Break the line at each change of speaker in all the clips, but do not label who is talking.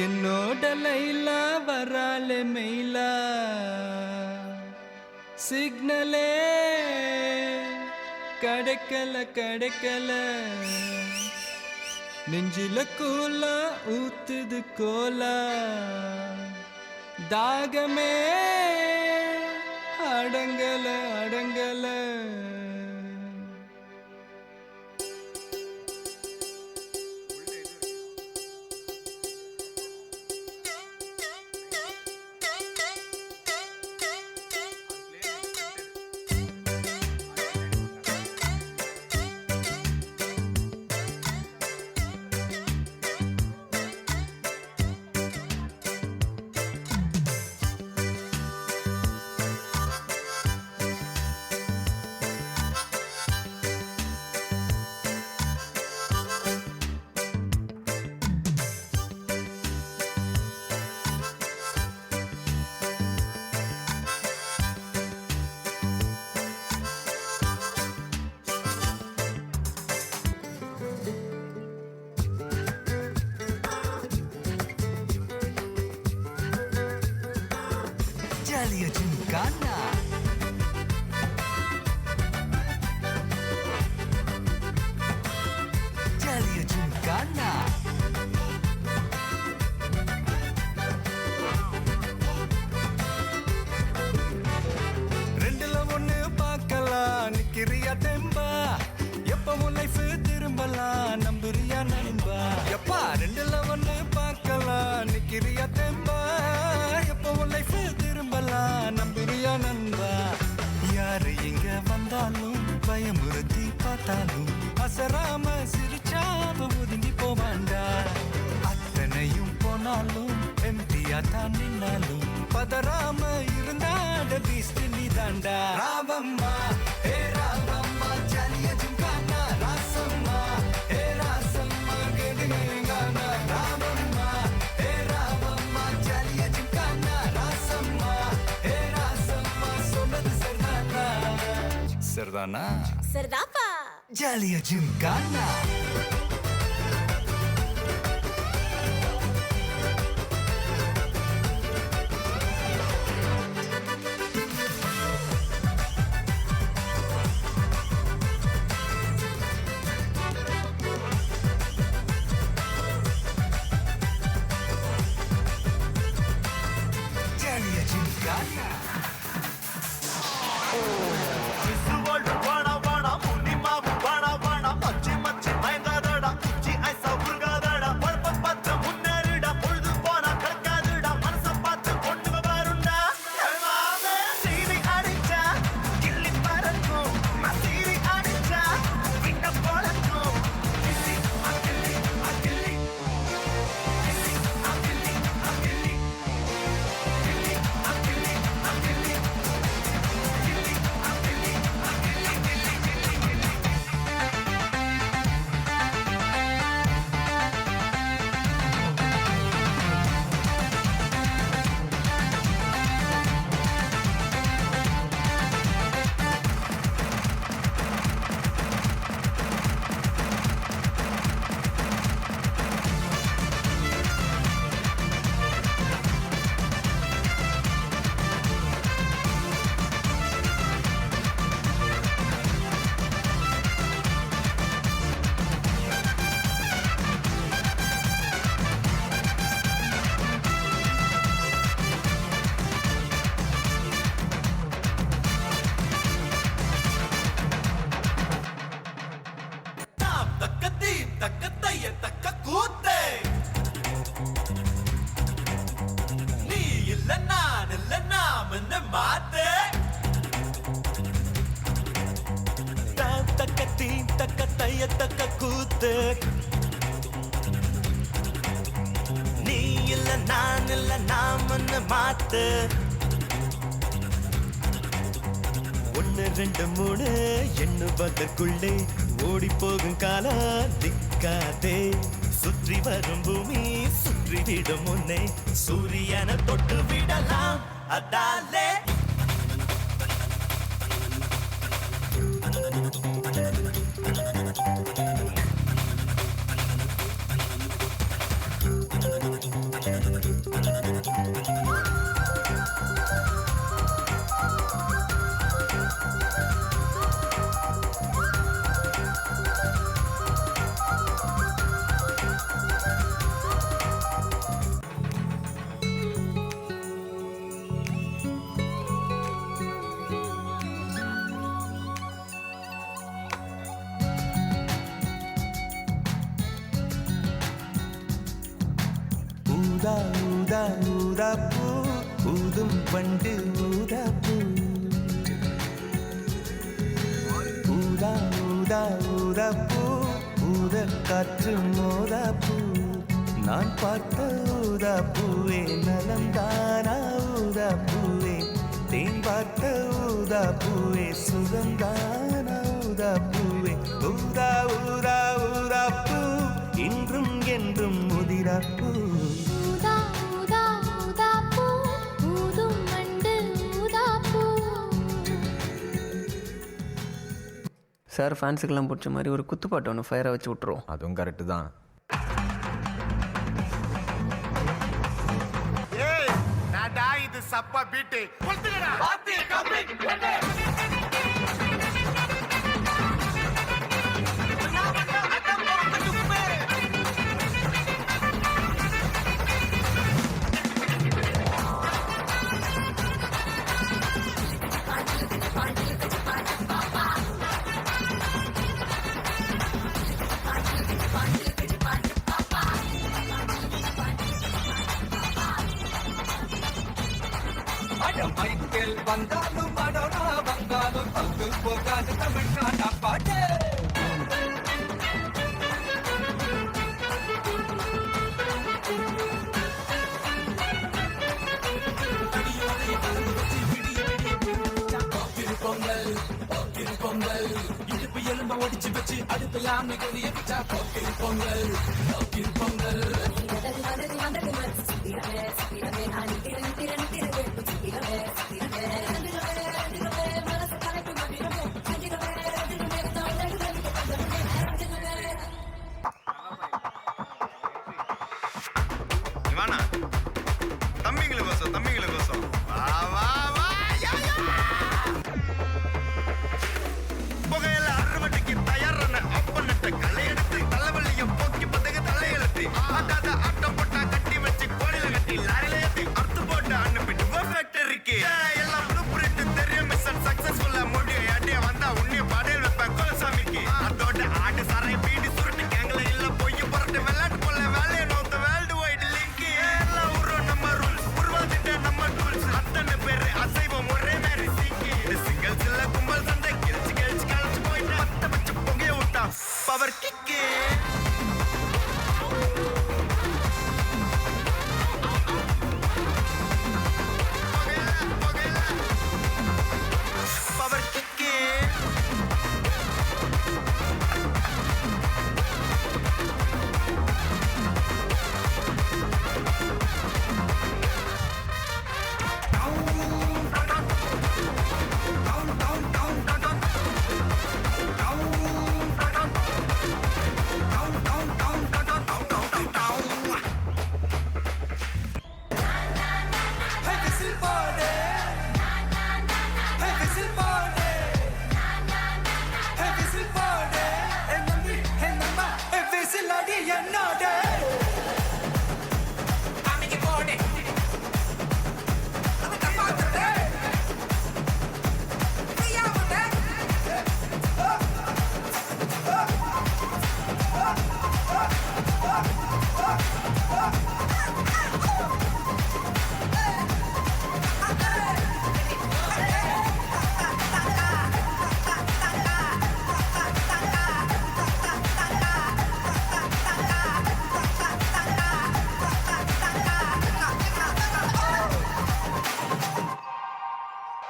என்னோட லைலா வராலே மெயிலா சிக்னலே கிடைக்கல நெஞ்சில கூலா ஊத்துது Cola தாகமே அடங்கல
Jaliya Gymkhana. Jaliya Gymkhana.
ரெண்டுல ஒண்ணு பார்க்கலாம் நிக்கிறியா தெம்பா எப்பவும் லைஃப் திரும்பலாம் நம்புறியா நண்பா எப்பா ரெண்டுல ஒண்ணு பார்க்கலாம் நிக்கிறியா தெம்பா எப்பவும் லைஃப் திரும்பலாம் நம்புறியா நண்பா யாரு இங்க வந்தாலும் பயமுறுத்தி பார்த்தாலும் அசராம சிரிச்சாம ஒதுங்கி போவாண்டா அத்தனையும் போனாலும் எம்டியா தான் நின்னாலும் பதறாம இருந்தாட பீஸ்ட் நீ தாண்டா ராவம்மா ஹே ராவம்மா ஜலிய ஜிம்கானா ராசம்மா ஹே ராசம்மா கேடுங்கானா ராவம்மா ஹே ராவம்மா ஜலிய ஜிம்கானா ராசம்மா ஹே ராசம்மா சொன்னது சரிதானா
சரிதாப்பா
Jaliya Gymkhana. Jaliya Gymkhana.
தக்க கூத்து நீ இல்ல நான் இல்ல நாமன்னு மாத்து ஒன்னு ரெண்டு மூணு எண்ணுவதற்குள்ளே ஓடி போகும் காலம் திக்காதே சுற்றி வரும் பூமி சுற்றி விடும் முன்னே சூரியனை தொட்டு விடலாம் அதாலே ஊதா ஊதா ஊதா பூ ஊதும் பண்டு ஊதா பூ ஊதா ஊதா ஊதா பூ ஊத காற்று மோதா பூ நான் பார்த்த ஊதா பூவே நலந்தானா ஊதா பூவே தேன் பார்த்த ஊதா பூவே சுகந்தானா ஊதா பூவே ஊதா ஊதா ஊதா பூ இன்றும் என்றும் முதிரா பூ
ஊதா ஊதா ஊதா பூ ஊதும் மண்டு ஊதா பூ.
சார் ஃபேன்ஸுக்கெல்லாம் பிடிச்ச மாதிரி ஒரு குத்துப்பாட்டு ஒன்று ஃபயரை வச்சு விட்ருவோம்.
அதுவும் கரெக்டு தான்.
இது சப்பா பீட்டு
மைக்கேல் வந்தாலும் மடோனா வந்தாலும் பங்கு போகாது தமிழ்நாட்டா பாட்டு. பொங்கல் இடுப்பு எலும்ப ஒடிச்சு வச்சு அடுப்பெல்லாம் கொதிய வச்சா போக்கில் பொங்கல் பொங்கல்.
இவானா தம்பிங்களுக்கோசம் தம்பிங்களுக்கோசம் வா வா வா புகையில அறுவடைக்கு தயாரான அப்பனட்ட களை எடுத்து தலைவலியும் போக்கி பத்தக தலையெழுத்து ஆட்டாத ஆட்டம் போட்டா கட்டி வச்சு கோடியில கட்டி லாரில ஏத்தி அறுத்து போட்டு அனுப்பிட்டு ஃபேக்டரிக்கு எல்லாம் ப்ளூ பிரிண்ட் தெரியும் மிஷன் சக்சஸ்ஃபுல்லா முடியும் அடிய வந்தா உன்னிய பாடையில் வைப்பேன் கோலசாமிக்கு அதோட ஆடு சாரை பீடி சுருட்டு கேங்கல இல்ல பொய்ய புரட்டு விளையாட்டு போல வேலையை நோத்த வேர்ல்டு வைடு லிங்க் எல்லாம் உருவம் நம்ம ரூல்ஸ் உருவாதிட்ட நம்ம டூல்ஸ் அத்தனை பேரு அசைவம் ஒரே மாதிரி சீக்கி இது சிங்கிள்ஸ் இல்ல கும்பல் சந்தை கிழிச்சு கிழிச்சு கழிச்சு போயிட்டு பத்த பச்சை புகைய விட்டா பவர் கிக்கு பவர் கிக்கு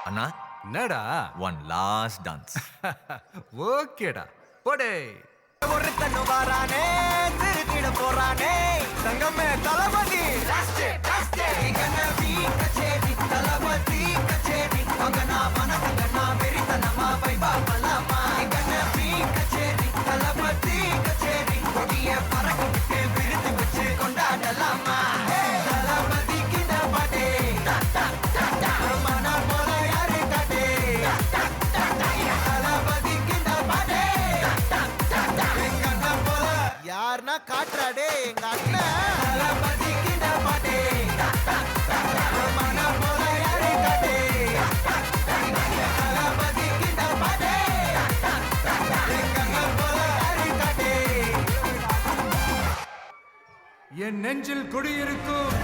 அண்ணா,
என்னடா
ஒன் லாஸ்ட் டான்ஸ்.
ஓகேடா போடே.
ஒருத்தன் வாரானே திருத்திட போறானே தங்கமே தளபதி கச்சேரி தளபதி கச்சேரி மகனா மனசங்கனா வெறித்தனமா வைபா பலாமா கச்சேரி தளபதி கச்சேரி கொடிய பறக்க விட்டு விருது வச்சு கொண்டாடலாமா தளபதி கிட்ட பாட்டே மன போல யாரு காட்டே தளபதி கிட்ட பாட்டே யாருன்னா காட்டுறாடே எங்க அண்ணன் தளபதி கிட்ட பாட்டே மன போல யாரு காட்டே தளபதி கிட்ட பாட்டே எங்க அண்ணன் போல யாரு காட்டே.
என்ன
நெஞ்சில் குடியிருக்கும்